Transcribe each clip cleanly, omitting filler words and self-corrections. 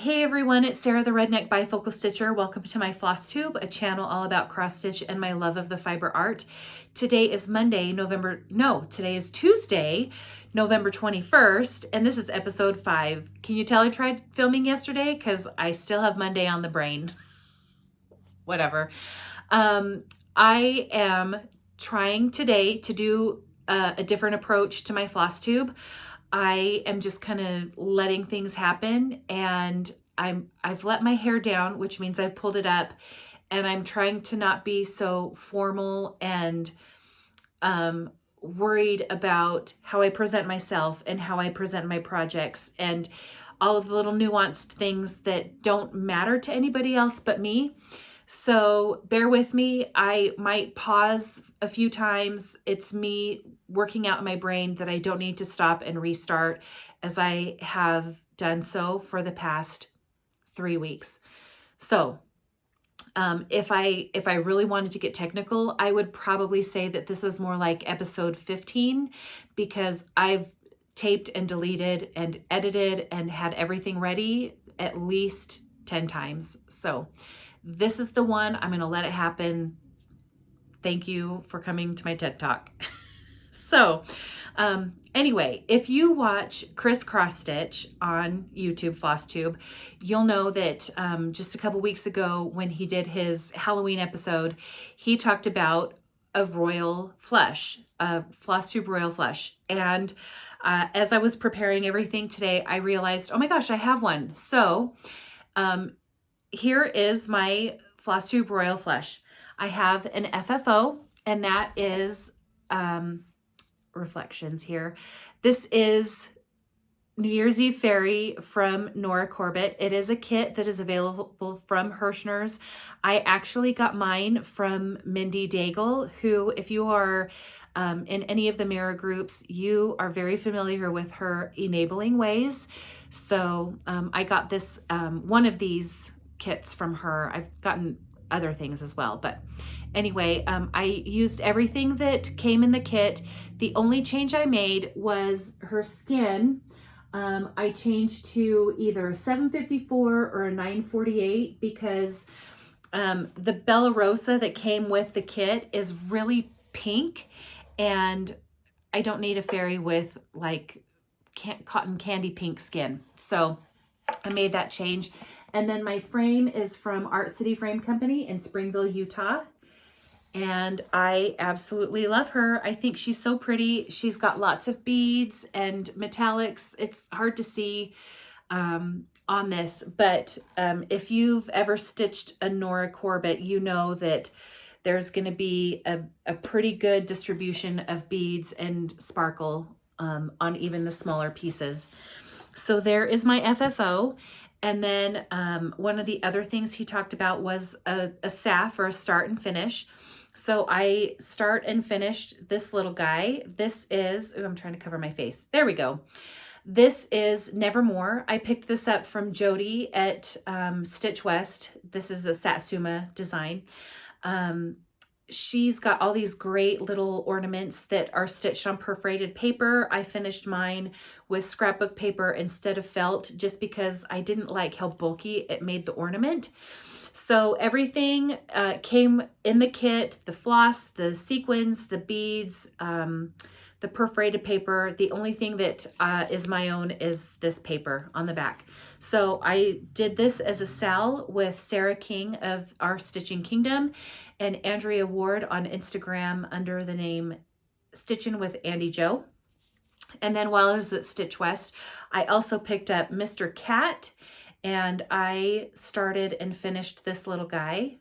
Hey everyone, it's Sarah the Redneck Bifocal Stitcher. Welcome to my Flosstube, a channel all about cross stitch and my love of the fiber art. Today is today is Tuesday, November 21st, and this is episode 5. Can you tell I tried filming yesterday? Because I still have Monday on the brain. Whatever. I am trying today to do a different approach to my Flosstube. I am just kind of letting things happen, and I've let my hair down, which means I've pulled it up, and I'm trying to not be so formal and worried about how I present myself and how I present my projects and all of the little nuanced things that don't matter to anybody else but me. So bear with me. I might pause a few times. It's me working out in my brain that I don't need to stop and restart, as I have done so for the past 3 weeks. So if I really wanted to get technical, I would probably say that this is more like episode 15, because I've taped and deleted and edited and had everything ready at least 10 times. So this is the one. I'm going to let it happen. Thank you for coming to my TED Talk. So anyway, if you watch Chris Cross Stitch on YouTube, Flosstube, you'll know that just a couple weeks ago when he did his Halloween episode, he talked about a royal flush, a Flosstube royal flush. And as I was preparing everything today, I realized, oh my gosh, I have one. So here is my Flosstube Royal Flush. I have an FFO, and that is reflections here. This is New Year's Eve Fairy from Nora Corbett. It is a kit that is available from Hirschner's. I actually got mine from Mindy Daigle, who, if you are in any of the mirror groups, you are very familiar with her enabling ways. So I got this one of these kits from her. I've gotten other things as well, but anyway, I used everything that came in the kit. The only change I made was her skin. I changed to either a 754 or a 948 because the Bella Rosa that came with the kit is really pink, and I don't need a fairy with like cotton candy pink skin. So I made that change. And then my frame is from Art City Frame Company in Springville, Utah. And I absolutely love her. I think she's so pretty. She's got lots of beads and metallics. It's hard to see on this, but if you've ever stitched a Nora Corbett, you know that there's going to be a pretty good distribution of beads and sparkle on even the smaller pieces. So there is my FFO. And then one of the other things he talked about was a SAF, or a start and finish. So I start and finished this little guy. This is, I'm trying to cover my face. There we go. This is Nevermore. I picked this up from Jody at Stitch West. This is a Satsuma design. She's got all these great little ornaments that are stitched on perforated paper. I finished mine with scrapbook paper instead of felt, just because I didn't like how bulky it made the ornament. So everything came in the kit: the floss, the sequins, the beads, the perforated paper. The only thing that is my own is this paper on the back. So I did this as a sal with Sarah King of Our Stitching Kingdom and Andrea Ward on Instagram under the name Stitchin' with Andy Joe. And then while I was at Stitch West, I also picked up Mr. Cat, and I started and finished this little guy.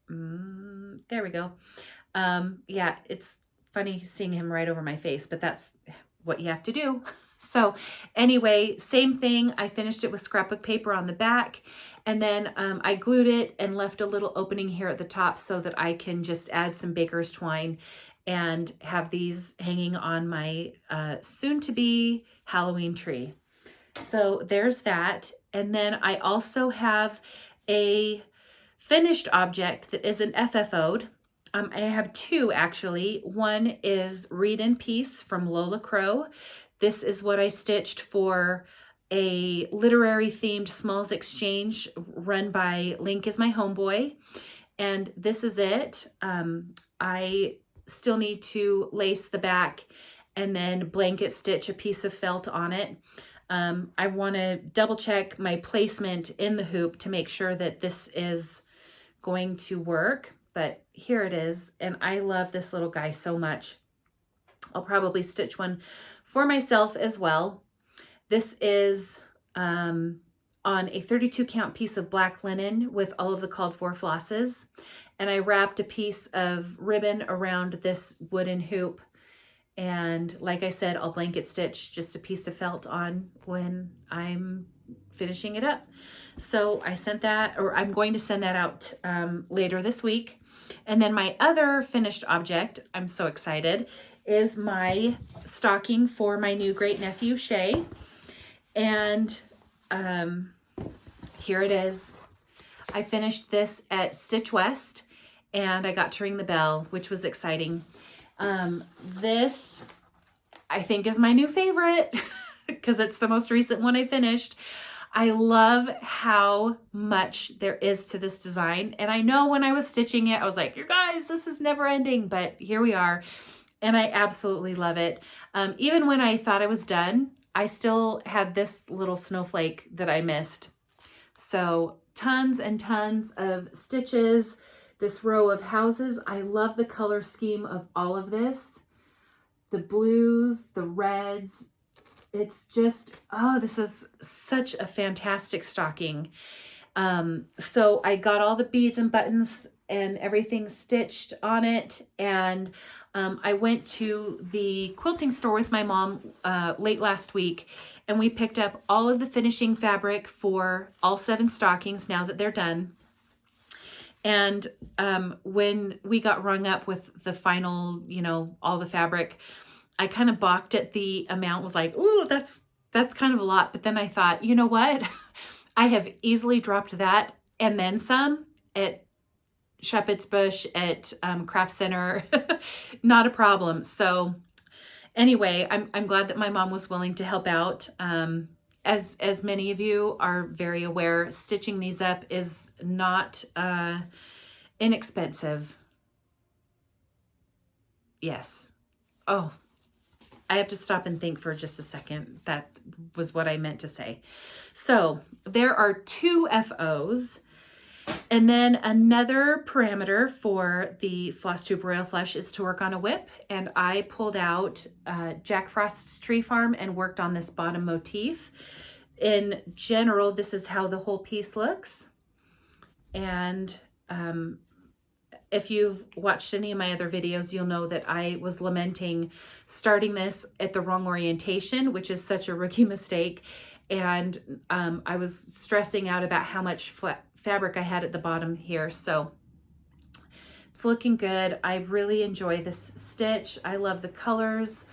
There we go. Yeah, it's funny seeing him right over my face, but that's what you have to do. So anyway, same thing. I finished it with scrapbook paper on the back, and then I glued it and left a little opening here at the top so that I can just add some baker's twine and have these hanging on my soon-to-be Halloween tree. So there's that. And then I also have a finished object that is an FFO'd. I have two, actually. One is Read in Peace from Lola Crow. This is what I stitched for a literary themed smalls exchange run by Link is my homeboy. And this is it. I still need to lace the back and then blanket stitch a piece of felt on it. I want to double check my placement in the hoop to make sure that this is going to work, but here it is. And I love this little guy so much. I'll probably stitch one for myself as well. This is on a 32 count piece of black linen with all of the called for flosses. And I wrapped a piece of ribbon around this wooden hoop. And like I said, I'll blanket stitch just a piece of felt on when I'm finishing it up. So I sent that, or I'm going to send that out later this week. And then my other finished object, I'm so excited, is my stocking for my new great nephew, Shay. And here it is. I finished this at Stitch West and I got to ring the bell, which was exciting. This I think is my new favorite because it's the most recent one I finished. I love how much there is to this design. And I know when I was stitching it, I was like, you guys, this is never ending, but here we are. And I absolutely love it. Even when I thought I was done, I still had this little snowflake that I missed. So tons and tons of stitches, this row of houses. I love the color scheme of all of this. The blues, the reds. It's just, oh, this is such a fantastic stocking. So I got all the beads and buttons and everything stitched on it. And I went to the quilting store with my mom late last week, and we picked up all of the finishing fabric for all 7 stockings now that they're done. And when we got rung up with the final, you know, all the fabric, I kind of balked at the amount, was like, ooh, that's kind of a lot. But then I thought, you know what? I have easily dropped that and then some at Shepherd's Bush, at Craft Center. Not a problem. So anyway, I'm glad that my mom was willing to help out. As many of you are very aware, stitching these up is not inexpensive. Yes. Oh, I have to stop and think for just a second. That was what I meant to say. So there are 2 FOs. And then another parameter for the Flosstube Royal Flush is to work on a whip. And I pulled out Jack Frost's Tree Farm and worked on this bottom motif. In general, this is how the whole piece looks. And if you've watched any of my other videos, you'll know that I was lamenting starting this at the wrong orientation, which is such a rookie mistake. And I was stressing out about how much fabric I had at the bottom here. So it's looking good. I really enjoy this stitch. I love the colors.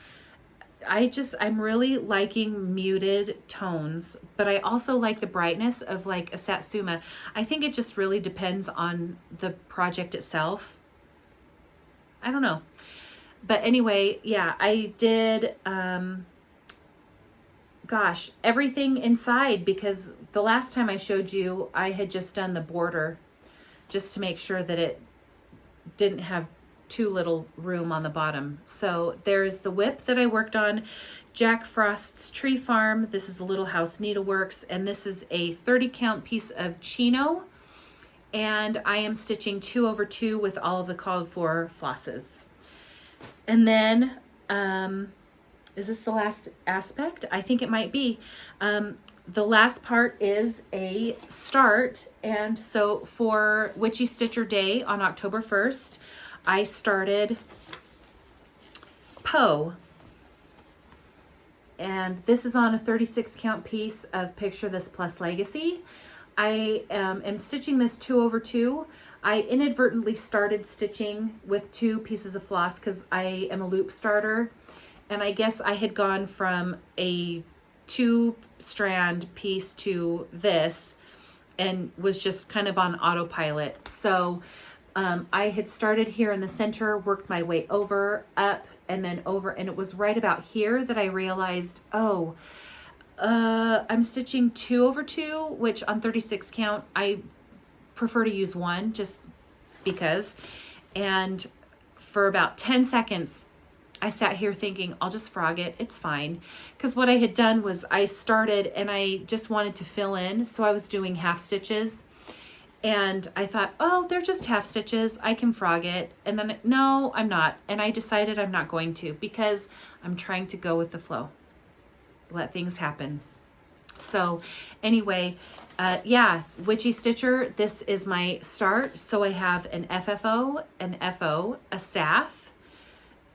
I'm really liking muted tones, but I also like the brightness of like a Satsuma. I think it just really depends on the project itself. I don't know. But anyway, yeah, I did, gosh, everything inside, because the last time I showed you, I had just done the border just to make sure that it didn't have too little room on the bottom. So there's the whip that I worked on, Jack Frost's Tree Farm. This is a Little House Needleworks, and this is a 30 count piece of chino. And I am stitching 2/2 with all of the called for flosses. And then, is this the last aspect? I think it might be. The last part is a start. And so for Witchy Stitcher Day on October 1st, I started Poe. And this is on a 36 count piece of Picture This Plus Legacy. I am stitching this 2/2. I inadvertently started stitching with 2 pieces of floss because I am a loop starter. And I guess I had gone from a 2-strand piece to this and was just kind of on autopilot. So I had started here in the center, worked my way over, up, and then over. And it was right about here that I realized, oh, I'm stitching 2/2, which on 36 count, I prefer to use 1 just because. And for about 10 seconds, I sat here thinking, I'll just frog it. It's fine. Because what I had done was I started and I just wanted to fill in. So I was doing half stitches. And I thought, oh, they're just half stitches. I can frog it. And then, no, I'm not. And I decided I'm not going to because I'm trying to go with the flow. Let things happen. So anyway, yeah, Witchy Stitcher, this is my start. So I have an FFO, an FO, a SAF,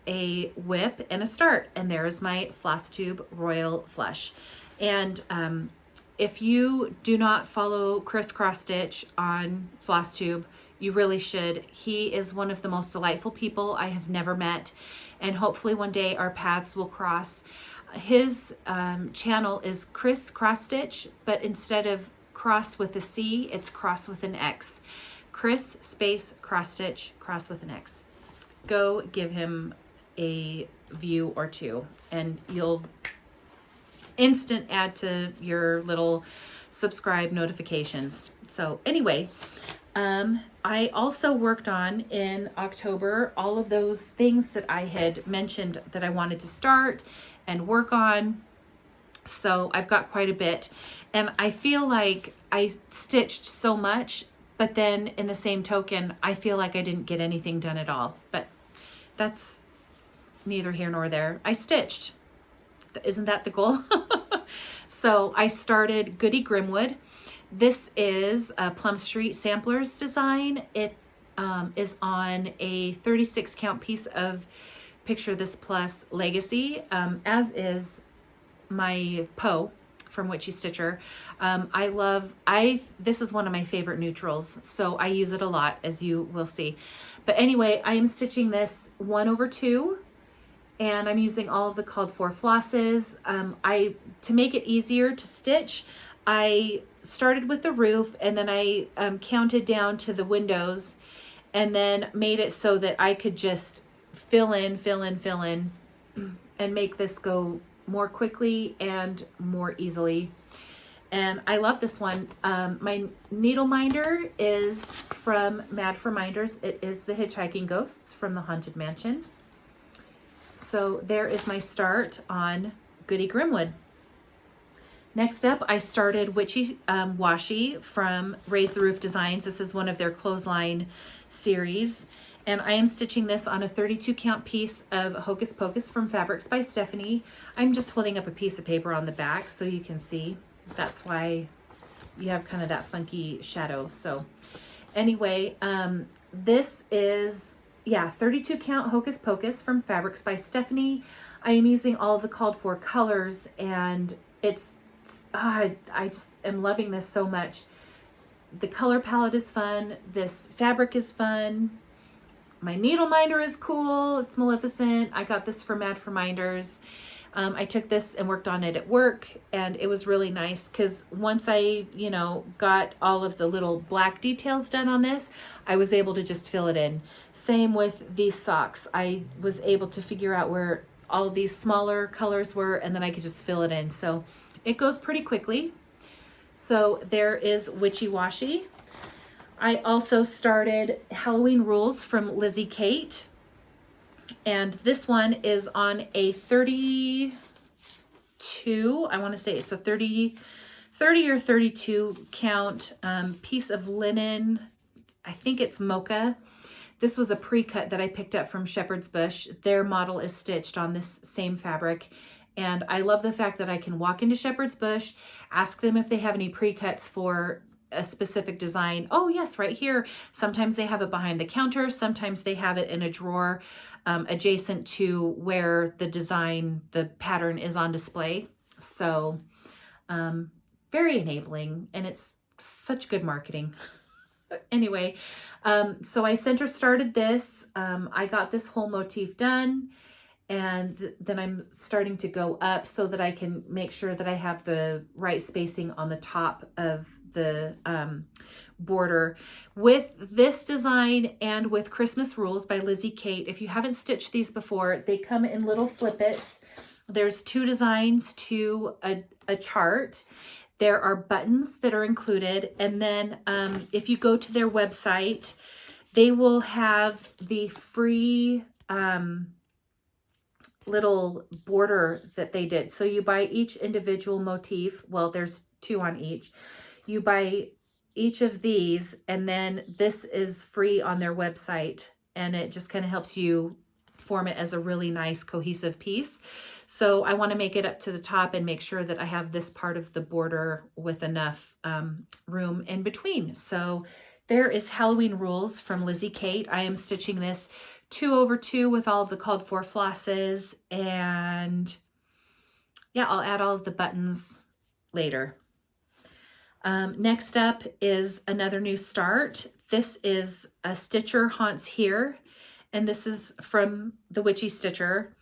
a whip, and a start. And there is my Flosstube Royal Flush. And if you do not follow Chris Cross Stitch on Flosstube, you really should. He is one of the most delightful people I have never met. And hopefully one day our paths will cross. His channel is Chris Cross Stitch, but instead of cross with a C, it's cross with an X. Chris space Cross Stitch, cross with an X. Go give him a view or two and you'll instant add to your little subscribe notifications. So anyway, I also worked on in October all of those things that I had mentioned that I wanted to start and work on. So I've got quite a bit, and I feel like I stitched so much, but then in the same token, I feel like I didn't get anything done at all, but that's neither here nor there. I stitched. Isn't that the goal? So I started Goody Grimwood. This is a Plum Street Samplers design. It is on a 36 count piece of Picture This Plus Legacy, as is my Poe from Witchy Stitcher. This is one of my favorite neutrals, so I use it a lot, as you will see. But anyway, I am stitching this 1/2, and I'm using all of the called for flosses. To make it easier to stitch, I started with the roof, and then I counted down to the windows, and then made it so that I could just fill in, and make this go more quickly and more easily. And I love this one. My needle minder is from Mad for Minders. It is the Hitchhiking Ghosts from the Haunted Mansion. So there is my start on Goody Grimwood. Next up, I started Witchy Washy from Raise the Roof Designs. This is one of their clothesline series. And I am stitching this on a 32 count piece of Hocus Pocus from Fabrics by Stephanie. I'm just holding up a piece of paper on the back so you can see. That's why you have kind of that funky shadow. So anyway, this is, 32 count Hocus Pocus from Fabrics by Stephanie. I am using all of the called for colors, and I just am loving this so much. The color palette is fun. This fabric is fun. My needle minder is cool. It's Maleficent. I got this from Mad for Minders. I took this and worked on it at work, and it was really nice because once I, got all of the little black details done on this, I was able to just fill it in. Same with these socks. I was able to figure out where all of these smaller colors were, and then I could just fill it in. So it goes pretty quickly. So there is Witchy Washy. I also started Halloween Rules from Lizzie Kate. And this one is on a 32, I want to say it's a 30 or 32 count piece of linen. I think it's mocha. This was a pre-cut that I picked up from Shepherd's Bush. Their model is stitched on this same fabric. And I love the fact that I can walk into Shepherd's Bush, ask them if they have any pre-cuts for a specific design. Oh yes, right here. Sometimes they have it behind the counter. Sometimes they have it in a drawer adjacent to where the design, the pattern is on display. So very enabling, and it's such good marketing. Anyway, so I center started this. I got this whole motif done, and then I'm starting to go up so that I can make sure that I have the right spacing on the top of the border. With this design and with Christmas Rules by Lizzie Kate, if you haven't stitched these before, they come in little flippets. There's 2 designs to a a chart. There are buttons that are included. And then if you go to their website, they will have the free little border that they did. So you buy each individual motif. Well, there's 2 on each. You buy each of these, and then this is free on their website, and it just kind of helps you form it as a really nice cohesive piece. So I want to make it up to the top and make sure that I have this part of the border with enough room in between. So there is Halloween Rules from Lizzie Kate. I am stitching this 2/2 with all of the called for flosses, and yeah, I'll add all of the buttons later. Next up is another new start. This is a Stitcher Haunts Here, and this is from the Witchy Stitcher.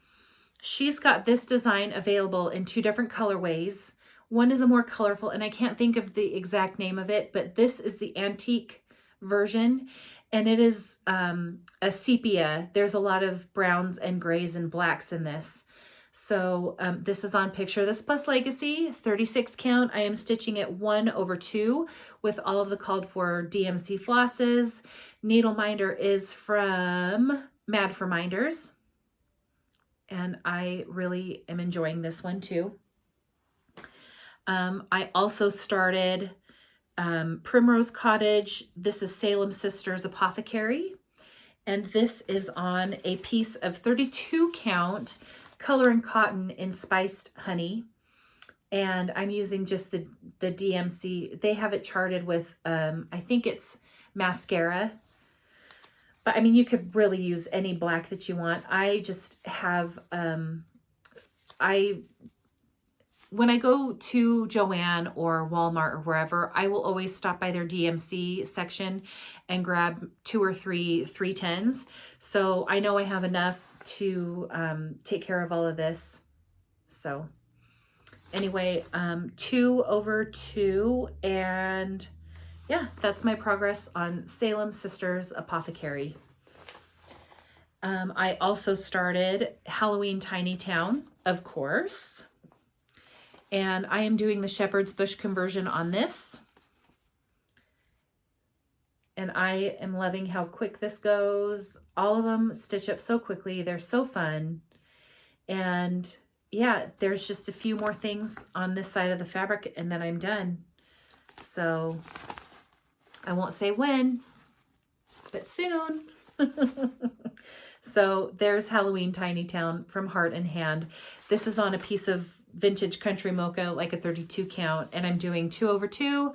She's got this design available in 2 different colorways. One is a more colorful, and I can't think of the exact name of it, but this is the antique version, and it is a sepia. There's a lot of browns and grays and blacks in this. So this is on Picture This Plus Legacy, 36 count. I am stitching it 1/2 with all of the called for DMC flosses. Needle minder is from Mad for Minders, and I really am enjoying this one too. I also started Primrose Cottage. This is Salem Sisters Apothecary, and this is on a piece of 32 count color and cotton in spiced honey, and I'm using just the DMC. They have it charted with I think it's mascara, but I mean you could really use any black that you want. I just have when I go to Joann or Walmart or wherever, I will always stop by their DMC section and grab 2 or 3 310s. So I know I have enough to take care of all of this. So anyway, 2/2, and yeah, that's my progress on Salem Sisters Apothecary. I also started Halloween Tiny Town, of course. And I am doing the Shepherd's Bush conversion on this. And I am loving how quick this goes. All of them stitch up so quickly. They're so fun. And yeah, there's just a few more things on this side of the fabric and then I'm done. So I won't say when, but soon. So there's Halloween Tiny Town from Heart and Hand. This is on a piece of vintage country mocha, like a 32 count, and I'm doing 2/2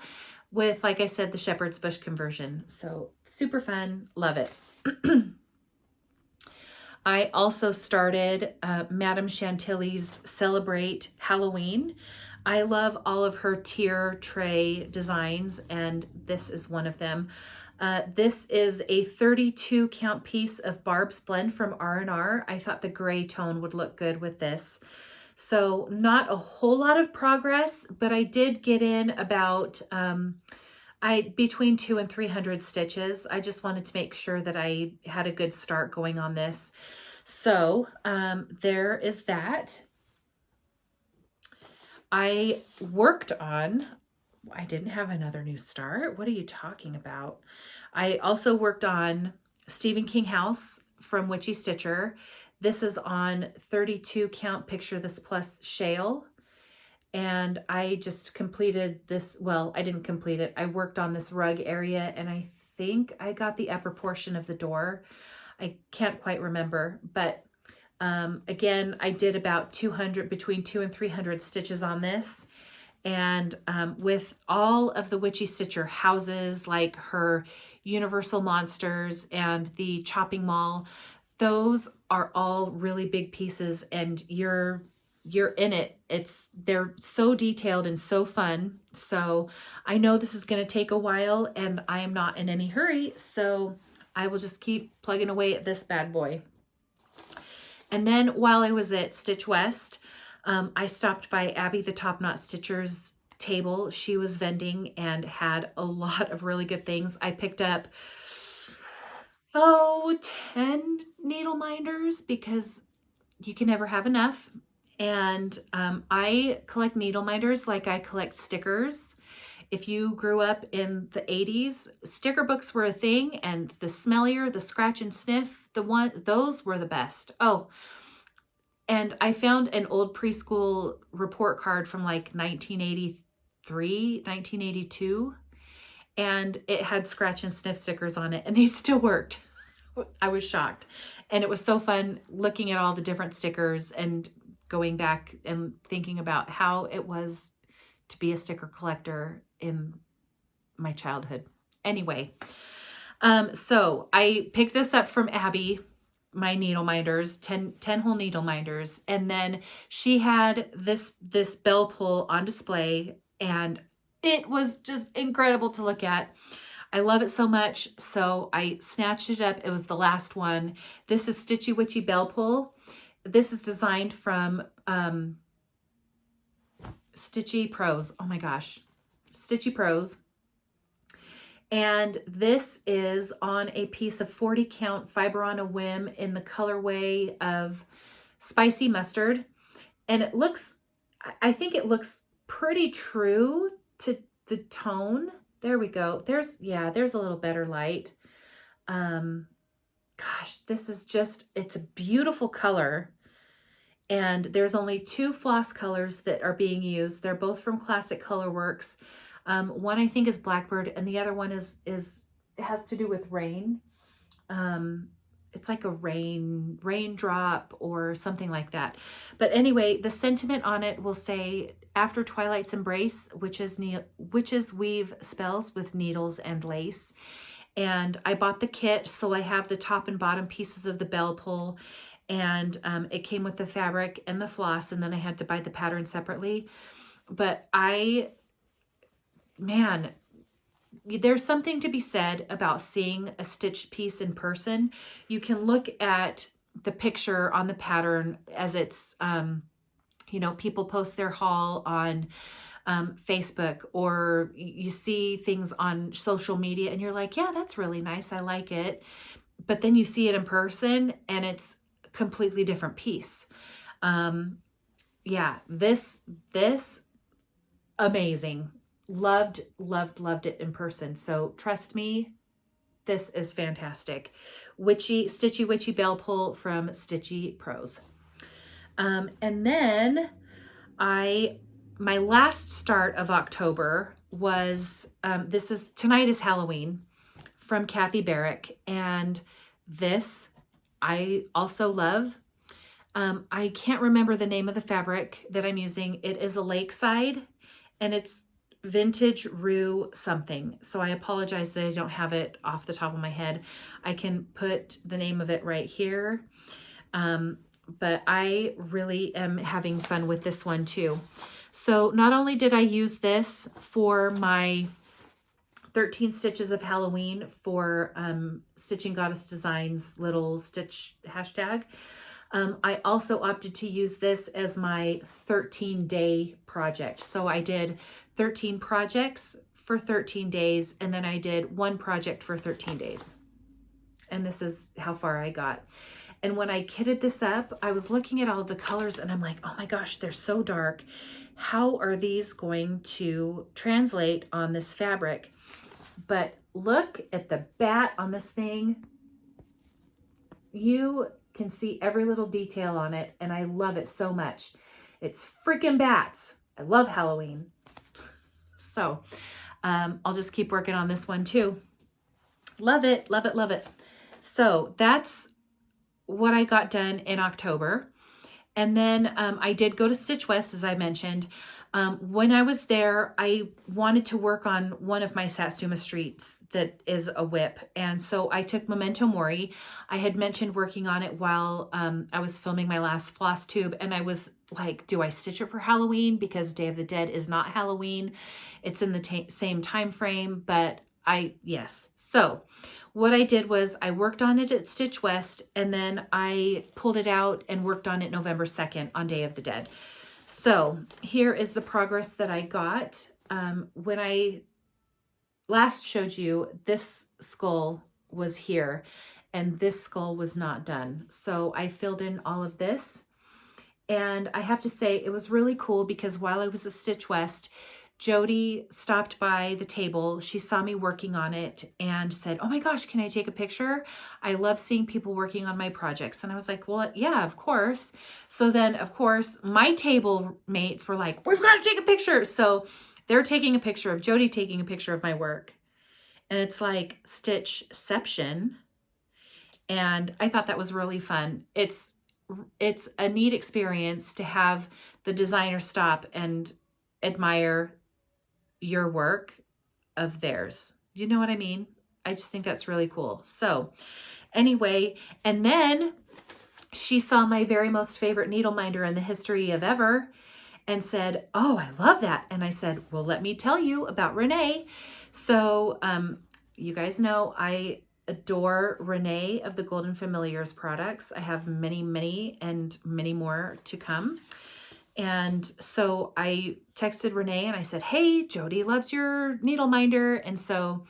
with, like I said, the Shepherd's Bush conversion. So super fun, love it. I also started Madame Chantilly's Celebrate Halloween. I love all of her tier tray designs, and this is one of them. This is a 32 count piece of Barb's Blend from R&R. I thought the gray tone would look good with this. So not a whole lot of progress, but I did get in about between 200 and 300 stitches. I just wanted to make sure that I had a good start going on this. So there is that. I didn't have another new start. What are you talking about? I also worked on Stephen King House from Witchy Stitcher. This is on 32 count Picture This Plus Shale. And I just completed this. Well, I didn't complete it. I worked on this rug area and I think I got the upper portion of the door. I can't quite remember, but again, I did about between 200 and 300 stitches on this. And with all of the Witchy Stitcher houses, like her Universal Monsters and the Chopping Mall, those are all really big pieces, and you're in it. They're so detailed and so fun. So I know this is going to take a while, and I am not in any hurry. So I will just keep plugging away at this bad boy. And then while I was at Stitch West, I stopped by Abby the Top Knot Stitcher's table. She was vending and had a lot of really good things. I picked up 10 needle minders because you can never have enough. And I collect needle minders like I collect stickers. If you grew up in the 80s, sticker books were a thing, and the smellier, the scratch and sniff, those were the best. Oh, and I found an old preschool report card from like 1983, 1982, and it had scratch and sniff stickers on it, and they still worked. I was shocked. And it was so fun looking at all the different stickers and going back and thinking about how it was to be a sticker collector in my childhood. Anyway, so I picked this up from Abby, my needle minders, 10 hole needle minders. And then she had this bell pull on display, and it was just incredible to look at. I love it so much. So I snatched it up. It was the last one. This is Stitchy Witchy Bell Pull. This is designed from Stitchy Prose. Oh my gosh. Stitchy Prose. And this is on a piece of 40 count fiber on a whim in the colorway of spicy mustard. And it looks, I think it looks pretty true to the tone. There we go. There's a little better light. Gosh, this is just, it's a beautiful color. And there's only 2 floss colors that are being used. They're both from Classic Colorworks. One I think is Blackbird, and the other one has to do with rain. It's like a raindrop or something like that. But anyway, the sentiment on it will say, after Twilight's embrace, witches weave spells with needles and lace. And I bought the kit, so I have the top and bottom pieces of the bell pull, and it came with the fabric and the floss, and then I had to buy the pattern separately. But man, there's something to be said about seeing a stitched piece in person. You can look at the picture on the pattern as it's, people post their haul on Facebook, or you see things on social media and you're like, yeah, that's really nice. I like it. But then you see it in person and it's a completely different piece. This amazing. Loved it in person. So trust me, this is fantastic. Stitchy Witchy Bell Pull from Stitchy Prose. And then my last start of October was, tonight is Halloween from Kathy Barrick. And this I also love. I can't remember the name of the fabric that I'm using. It is a Lakeside, and it's vintage rue something. So I apologize that I don't have it off the top of my head. I can put the name of it right here. But I really am having fun with this one too. So not only did I use this for my 13 stitches of Halloween for Stitching Goddess Designs little stitch hashtag, I also opted to use this as my 13-day project. So I did 13 projects for 13 days, and then I did 1 project for 13 days. And this is how far I got. And when I kitted this up, I was looking at all the colors and I'm like, oh my gosh, they're so dark. How are these going to translate on this fabric? But look at the bat on this thing. You can see every little detail on it, and I love it so much. It's freaking bats. I love Halloween. So I'll just keep working on this one too. Love it, love it, love it. So that's what I got done in October. And then I did go to Stitch West, as I mentioned. When I was there, I wanted to work on one of my Satsuma streets that is a whip. And so I took Memento Mori. I had mentioned working on it while I was filming my last Flosstube. And I was like, do I stitch it for Halloween? Because Day of the Dead is not Halloween. It's in the same time frame, but yes. So what I did was I worked on it at Stitch West, and then I pulled it out and worked on it November 2nd on Day of the Dead. So here is the progress that I got. When I last showed you, this skull was here and this skull was not done. So I filled in all of this, And I have to say, it was really cool because while I was at Stitch West, Jody stopped by the table. She saw me working on it and said, "Oh my gosh, can I take a picture? I love seeing people working on my projects." And I was like, "Well, yeah, of course." So then, of course, my table mates were like, "We've got to take a picture." So they're taking a picture of Jody taking a picture of my work. And it's like Stitchception. And I thought that was really fun. It's a neat experience to have the designer stop and admire your work of theirs. Do you know what I mean? I just think that's really cool. So anyway, and then she saw my very most favorite needle minder in the history of ever and said, "Oh, I love that." And I said, "Well, let me tell you about Renee." So you guys know I adore Renee of the Golden Familiars products. I have many, many, and many more to come. And so I texted Renee and I said, "Hey, Jody loves your needle minder." And so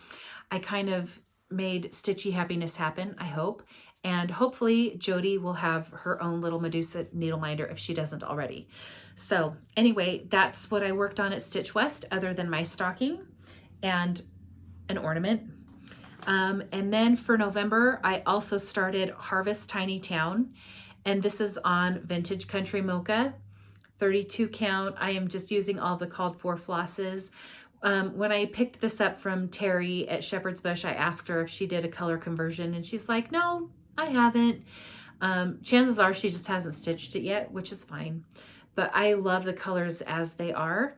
I kind of made Stitchy happiness happen, I hope. And hopefully Jody will have her own little Medusa needle minder if she doesn't already. So anyway, that's what I worked on at Stitch West other than my stocking and an ornament. And then for November, I also started Harvest Tiny Town. And this is on Vintage Country Mocha. 32 count. I am just using all the called for flosses. When I picked this up from Terry at Shepherd's Bush, I asked her if she did a color conversion and she's like, "No, I haven't." Chances are she just hasn't stitched it yet, which is fine. But I love the colors as they are.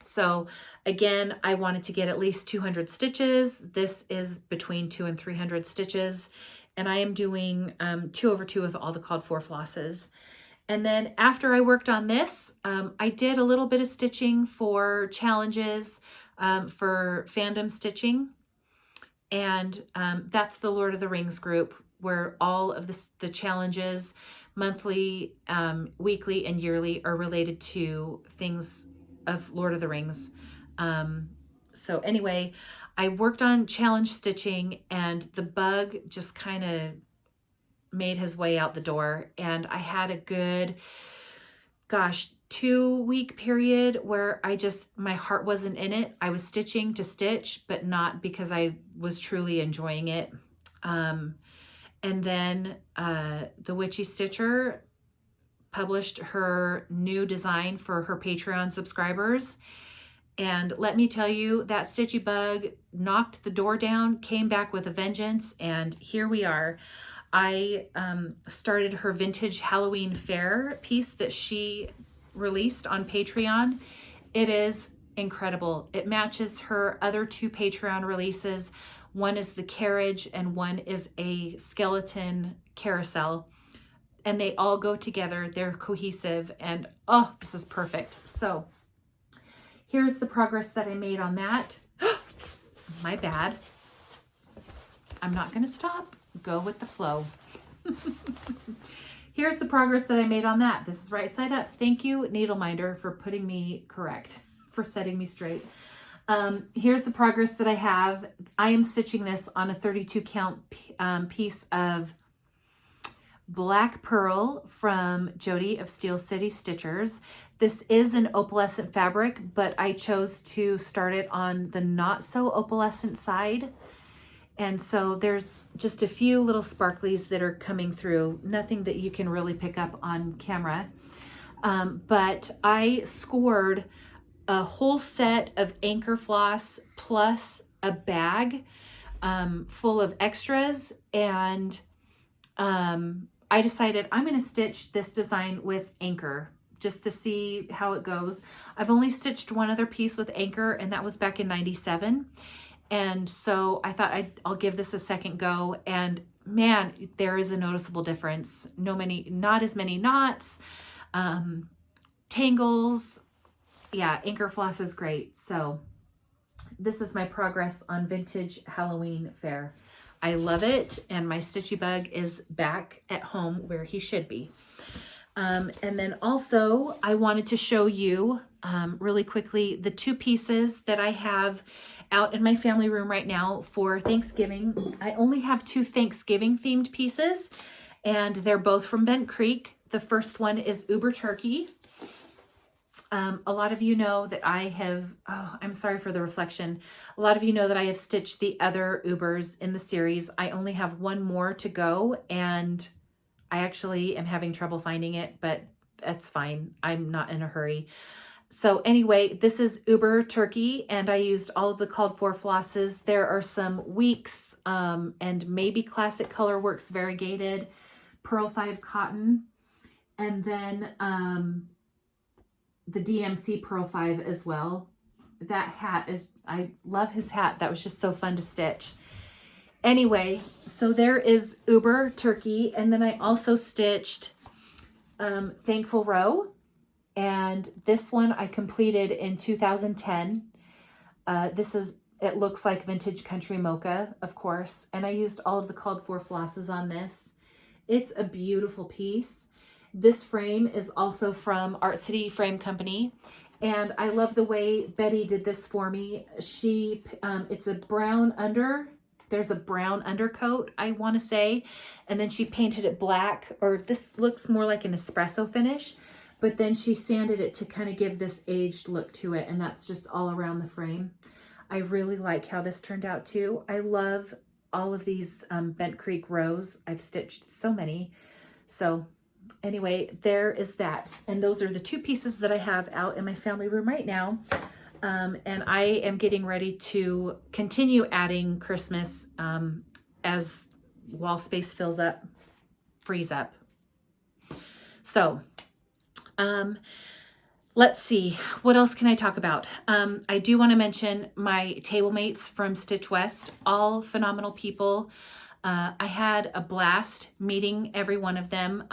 So again, I wanted to get at least 200 stitches. This is between 200 and 300 stitches. And I am doing 2/2 with all the called for flosses. And then after I worked on this, I did a little bit of stitching for challenges for fandom stitching. And that's the Lord of the Rings group where all of the challenges, monthly, weekly, and yearly are related to things of Lord of the Rings. So anyway, I worked on challenge stitching and the bug just kind of made his way out the door. And I had a good, 2-week period where my heart wasn't in it. I was stitching to stitch, but not because I was truly enjoying it. And then the Witchy Stitcher published her new design for her Patreon subscribers. And let me tell you, that Stitchy bug knocked the door down, came back with a vengeance, and here we are. I started her vintage Halloween fair piece that she released on Patreon. It is incredible. It matches her other 2 Patreon releases. One is the carriage and one is a skeleton carousel. And they all go together. They're cohesive and oh, this is perfect. So here's the progress that I made on that. My bad. I'm not going to stop. Go with the flow. Here's the progress that I made on that. This is right side up. Thank you, Needle Minder, for putting me correct, for setting me straight. Here's the progress that I have. I am stitching this on a 32 count piece of Black Pearl from Jody of Steel City Stitchers. This is an opalescent fabric, but I chose to start it on the not so opalescent side. And so there's just a few little sparklies that are coming through, nothing that you can really pick up on camera. But I scored a whole set of anchor floss plus a bag full of extras. And I decided I'm going to stitch this design with anchor just to see how it goes. I've only stitched one other piece with anchor, and that was back in '97. And so I thought I'll give this a second go. And man, there is a noticeable difference. Not as many knots, tangles. Yeah, anchor floss is great. So this is my progress on Vintage Halloween Fair. I love it. And my Stitchy Bug is back at home where he should be. And then also I wanted to show you really quickly the 2 pieces that I have out in my family room right now for Thanksgiving. I only have 2 Thanksgiving themed pieces, and they're both from Bent Creek. The first one is Uber Turkey. A lot of you know that I have, oh, I'm sorry for the reflection. A lot of you know that I have stitched the other Ubers in the series. I only have one more to go, and I actually am having trouble finding it, but that's fine. I'm not in a hurry. So anyway, this is Uber Turkey, and I used all of the called for flosses. There are some Weeks and maybe Classic Colorworks Variegated, Pearl 5 Cotton, and then the DMC Pearl 5 as well. That hat is, I love his hat. That was just so fun to stitch. Anyway, so there is Uber Turkey, and then I also stitched Thankful Row, and this one I completed in 2010. It looks like vintage country mocha, of course, and I used all of the called for flosses on this. It's a beautiful piece. This frame is also from Art City Frame Company, and I love the way Betty did this for me. It's a brown there's a brown undercoat, I want to say, and then she painted it black, or this looks more like an espresso finish, but then she sanded it to kind of give this aged look to it, and that's just all around the frame. I really like how this turned out too. I love all of these Bent Creek rows. I've stitched so many. So anyway, there is that. And those are the two pieces that I have out in my family room right now. And I am getting ready to continue adding Christmas as wall space frees up. So let's see, what else can I talk about? I do want to mention my table mates from Stitch West, all phenomenal people. I had a blast meeting every one of them.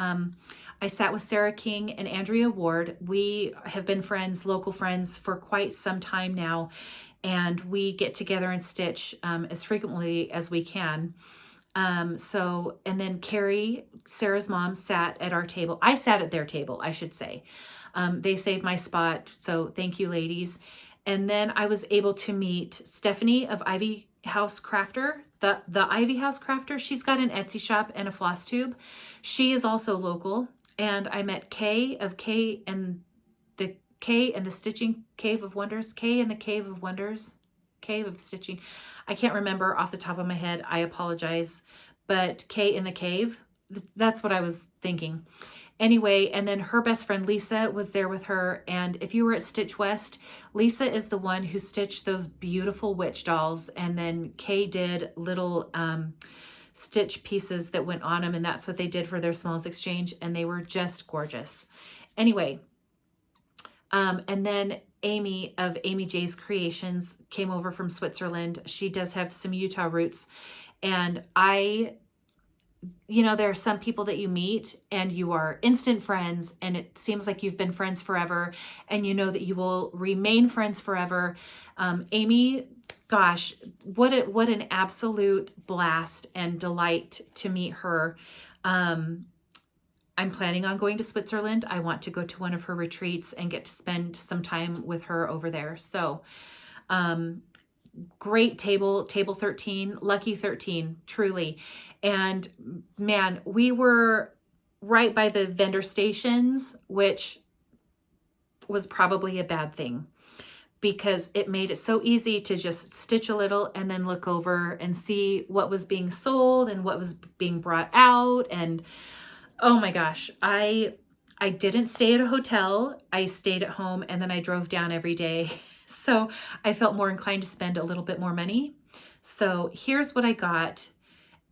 I sat with Sarah King and Andrea Ward. We have been friends, local friends, for quite some time now, and we get together and stitch as frequently as we can. And then Carrie, Sarah's mom, sat at our table. I sat at their table, I should say. They saved my spot, so thank you, ladies. And then I was able to meet Stephanie of Ivy House Crafter, the Ivy House Crafter. She's got an Etsy shop and a Flosstube. She is also local. And I met Kay of Kay and the Stitching Cave of Wonders. Kay and the Cave of Wonders. Cave of Stitching. I can't remember off the top of my head. I apologize. But Kay in the Cave. That's what I was thinking. Anyway, and then her best friend Lisa was there with her. And if you were at Stitch West, Lisa is the one who stitched those beautiful witch dolls. And then Kay did little stitch pieces that went on them, and that's what they did for their smalls exchange, and they were just gorgeous. Anyway, and then Amy of Amy J's Creations came over from Switzerland. She does have some Utah roots, and there are some people that you meet and you are instant friends, and it seems like you've been friends forever, and you know that you will remain friends forever. Amy, gosh, what an absolute blast and delight to meet her. I'm planning on going to Switzerland. I want to go to one of her retreats and get to spend some time with her over there. So, great table 13, lucky 13, truly. And man, we were right by the vendor stations, which was probably a bad thing, because it made it so easy to just stitch a little and then look over and see what was being sold and what was being brought out. And oh my gosh, I didn't stay at a hotel. I stayed at home, and then I drove down every day. So I felt more inclined to spend a little bit more money. So here's what I got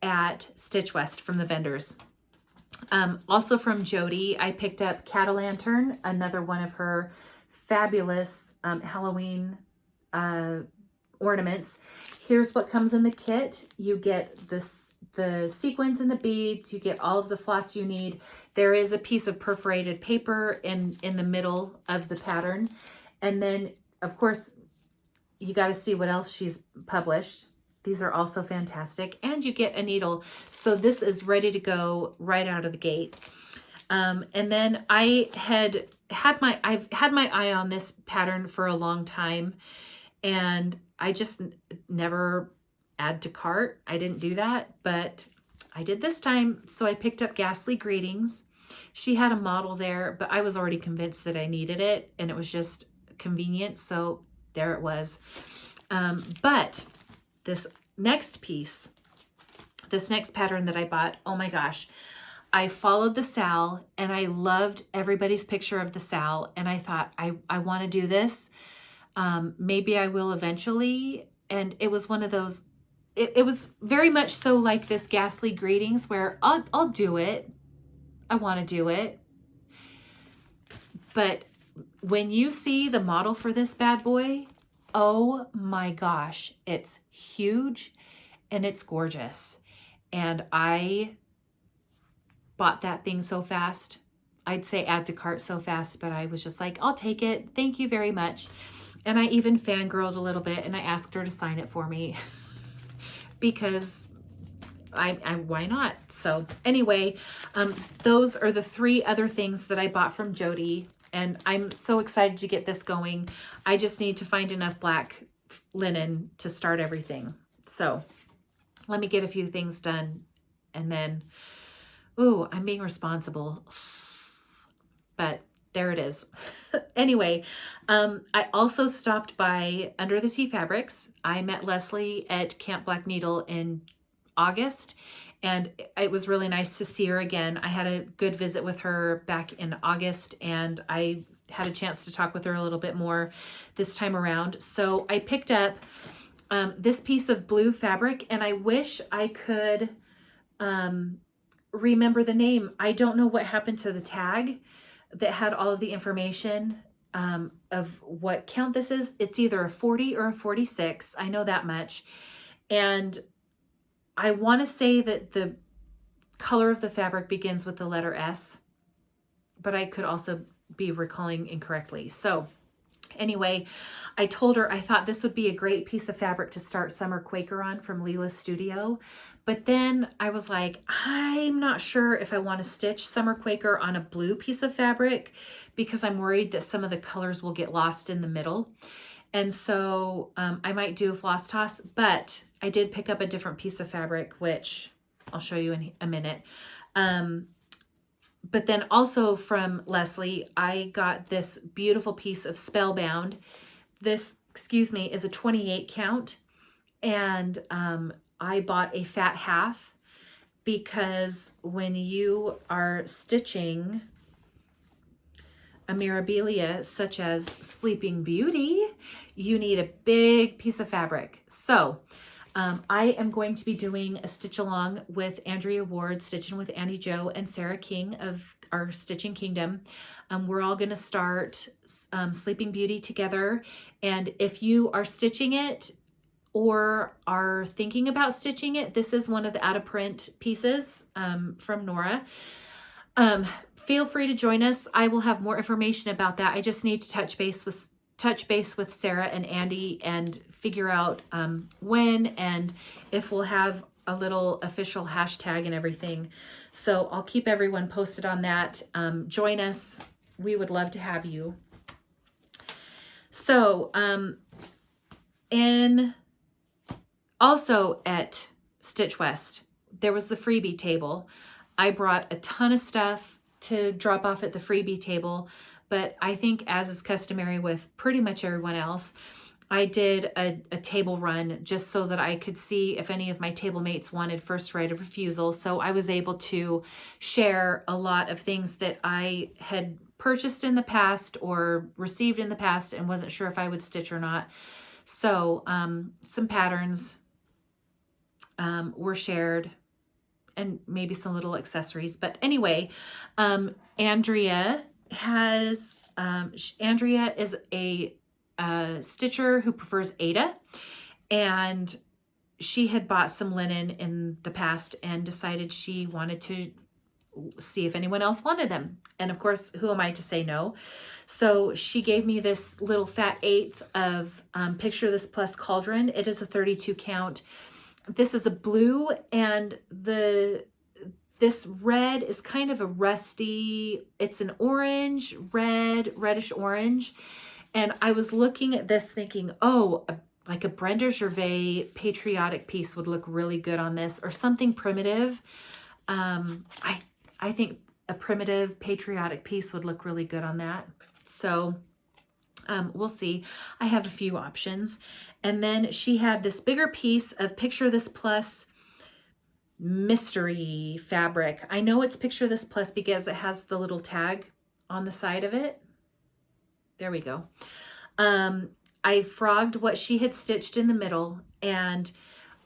at Stitch West from the vendors. Also from Jody, I picked up Cat-O-Lantern, another one of her fabulous Halloween ornaments. Here's what comes in the kit. You get the sequins and the beads. You get all of the floss you need. There is a piece of perforated paper in the middle of the pattern. And then, of course, you got to see what else she's published. These are also fantastic. And you get a needle. So this is ready to go right out of the gate. And then I've had my eye on this pattern for a long time, and I just never add to cart. I didn't do that, but I did this time. So I picked up Ghastly Greetings. She had a model there, but I was already convinced that I needed it, and it was just convenient. So there it was. But this next piece, this next pattern that I bought, oh my gosh, I followed the Sal and I loved everybody's picture of the Sal. And I thought, I want to do this. Maybe I will eventually. And it was one of those, it was very much so like this Ghastly Greetings where I'll do it. I want to do it. But when you see the model for this bad boy, oh my gosh, it's huge and it's gorgeous. And I bought that thing so fast. I'd say add to cart so fast, but I was just like, I'll take it. Thank you very much. And I even fangirled a little bit and I asked her to sign it for me because I why not? So anyway, those are the 3 other things that I bought from Jody. And I'm so excited to get this going. I just need to find enough black linen to start everything. So let me get a few things done. And then, ooh, I'm being responsible. But there it is. Anyway, I also stopped by Under the Sea Fabrics. I met Leslie at Camp Black Needle in August. And it was really nice to see her again. I had a good visit with her back in August, and I had a chance to talk with her a little bit more this time around. So I picked up this piece of blue fabric, and I wish I could remember the name. I don't know what happened to the tag that had all of the information of what count this is. It's either a 40 or a 46. I know that much. And I want to say that the color of the fabric begins with the letter S, but I could also be recalling incorrectly. So anyway, I told her I thought this would be a great piece of fabric to start Summer Quaker on from Leela's Studio. But then I was like, I'm not sure if I want to stitch Summer Quaker on a blue piece of fabric because I'm worried that some of the colors will get lost in the middle. And so I might do a floss toss, but I did pick up a different piece of fabric, which I'll show you in a minute. But then also from Leslie, I got this beautiful piece of Spellbound. This, excuse me, is a 28 count. And I bought a fat half because when you are stitching a Mirabilia such as Sleeping Beauty, you need a big piece of fabric. So I am going to be doing a stitch along with Andrea Ward, Stitching with Annie Jo, and Sarah King of our Stitching Kingdom. We're all going to start Sleeping Beauty together. And if you are stitching it or are thinking about stitching it, this is one of the out of print pieces from Nora. Feel free to join us. I will have more information about that. I just need to touch base with Sarah and Andy and figure out when and if we'll have a little official hashtag and everything. So I'll keep everyone posted on that. Join us. We would love to have you. So also at Stitch West, there was the freebie table. I brought a ton of stuff to drop off at the freebie table, but I think, as is customary with pretty much everyone else, I did a table run just so that I could see if any of my table mates wanted first right of refusal. So I was able to share a lot of things that I had purchased in the past or received in the past and wasn't sure if I would stitch or not. So some patterns were shared and maybe some little accessories. But anyway, Andrea is a stitcher who prefers Ada, and she had bought some linen in the past and decided she wanted to see if anyone else wanted them. And of course, who am I to say no? So she gave me this little fat eighth of Picture This Plus Cauldron. It is a 32 count. This is a blue, and this red is kind of a rusty, it's an orange, reddish orange. And I was looking at this thinking, oh, like a Brenda Gervais patriotic piece would look really good on this, or something primitive. I think a primitive patriotic piece would look really good on that. So we'll see. I have a few options. And then she had this bigger piece of Picture This Plus mystery fabric. I know it's Picture This Plus because it has the little tag on the side of it. There we go. I frogged what she had stitched in the middle, and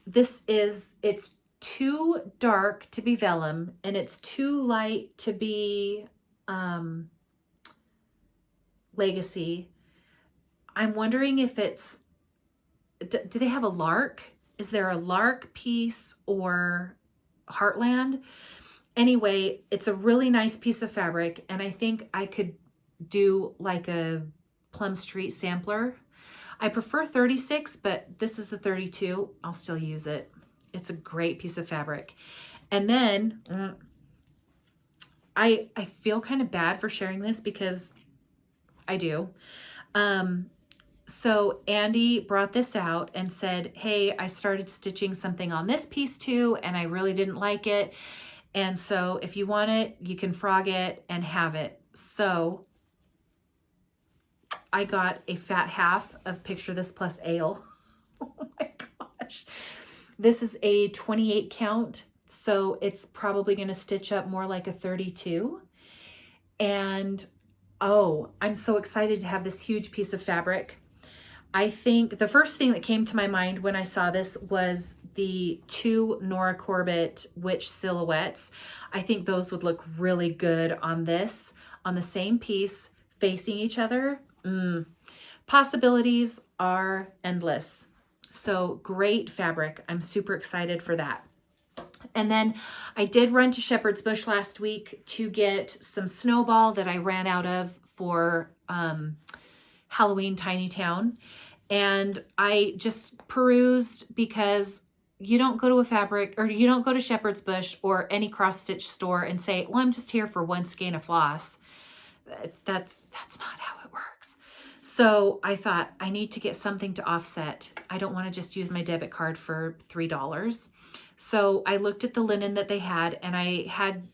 it's too dark to be vellum and it's too light to be legacy. I'm wondering if it's, do they have a lark? Is there a lark piece or heartland? Anyway, it's a really nice piece of fabric, and I think I could do like a Plum Street sampler. I prefer 36, but this is a 32. I'll still use it. It's a great piece of fabric. And then I feel kind of bad for sharing this because I do. So Andy brought this out and said, hey, I started stitching something on this piece too, and I really didn't like it. And so if you want it, you can frog it and have it. So I got a fat half of Picture This Plus Ale. Oh my gosh. This is a 28 count, so it's probably going to stitch up more like a 32. And oh, I'm so excited to have this huge piece of fabric. I think the first thing that came to my mind when I saw this was the 2 Nora Corbett Witch silhouettes. I think those would look really good on this, on the same piece, facing each other. Possibilities are endless. So great fabric. I'm super excited for that. And then I did run to Shepherd's Bush last week to get some Snowball that I ran out of for Halloween Tiny Town. And I just perused because you don't go to a fabric, or you don't go to Shepherd's Bush or any cross stitch store and say, well, I'm just here for 1 skein of floss. That's not how it works. So I thought I need to get something to offset. I don't want to just use my debit card for $3. So I looked at the linen that they had, and I had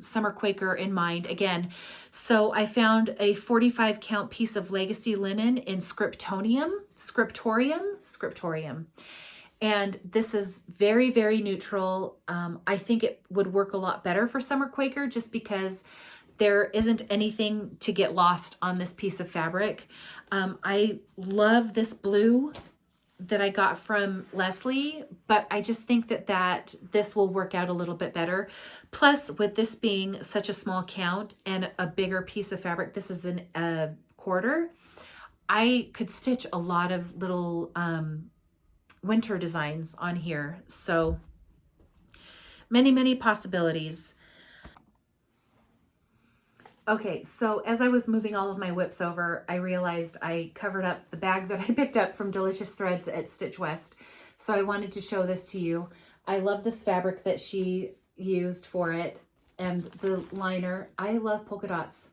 Summer Quaker in mind again. So I found a 45 count piece of legacy linen in Scriptorium. And this is very, very neutral. I think it would work a lot better for Summer Quaker just because there isn't anything to get lost on this piece of fabric. I love this blue that I got from Leslie, but I just think that this will work out a little bit better. Plus, with this being such a small count and a bigger piece of fabric, this is a quarter, I could stitch a lot of little winter designs on here. So many, many possibilities. Okay, so as I was moving all of my whips over, I realized I covered up the bag that I picked up from Delicious Threads at Stitch West. So I wanted to show this to you. I love this fabric that she used for it, and the liner. I love polka dots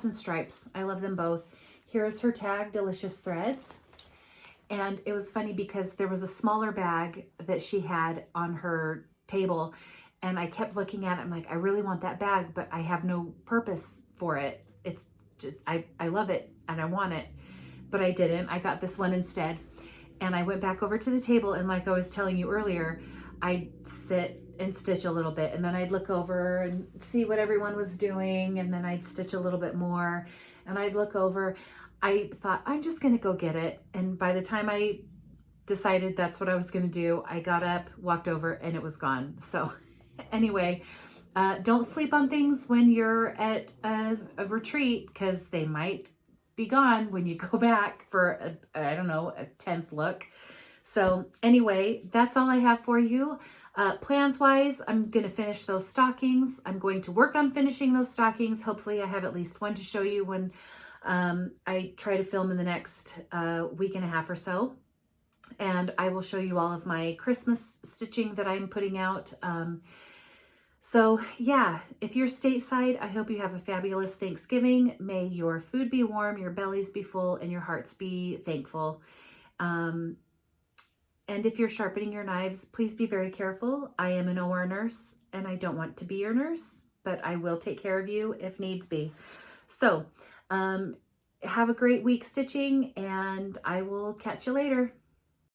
and stripes. I love them both. Here's her tag, Delicious Threads. And it was funny because there was a smaller bag that she had on her table, and I kept looking at it. I'm like, I really want that bag, but I have no purpose for it. It's just, I love it and I want it, but I didn't. I got this one instead. And I went back over to the table, and like I was telling you earlier, I'd sit and stitch a little bit, and then I'd look over and see what everyone was doing, and then I'd stitch a little bit more, and I'd look over. I thought, I'm just gonna go get it. And by the time I decided that's what I was gonna do, I got up, walked over, and it was gone. So anyway, don't sleep on things when you're at a retreat, because they might be gone when you go back for I don't know, a 10th look. So anyway, that's all I have for you. Plans wise, I'm going to finish those stockings. I'm going to work on finishing those stockings. Hopefully I have at least one to show you when I try to film in the next week and a half or so. And I will show you all of my Christmas stitching that I'm putting out. So yeah, if you're stateside, I hope you have a fabulous Thanksgiving. May your food be warm, your bellies be full, and your hearts be thankful. And if you're sharpening your knives, please be very careful. I am an OR nurse, and I don't want to be your nurse. but I will take care of you if needs be. So, have a great week stitching, and I will catch you later.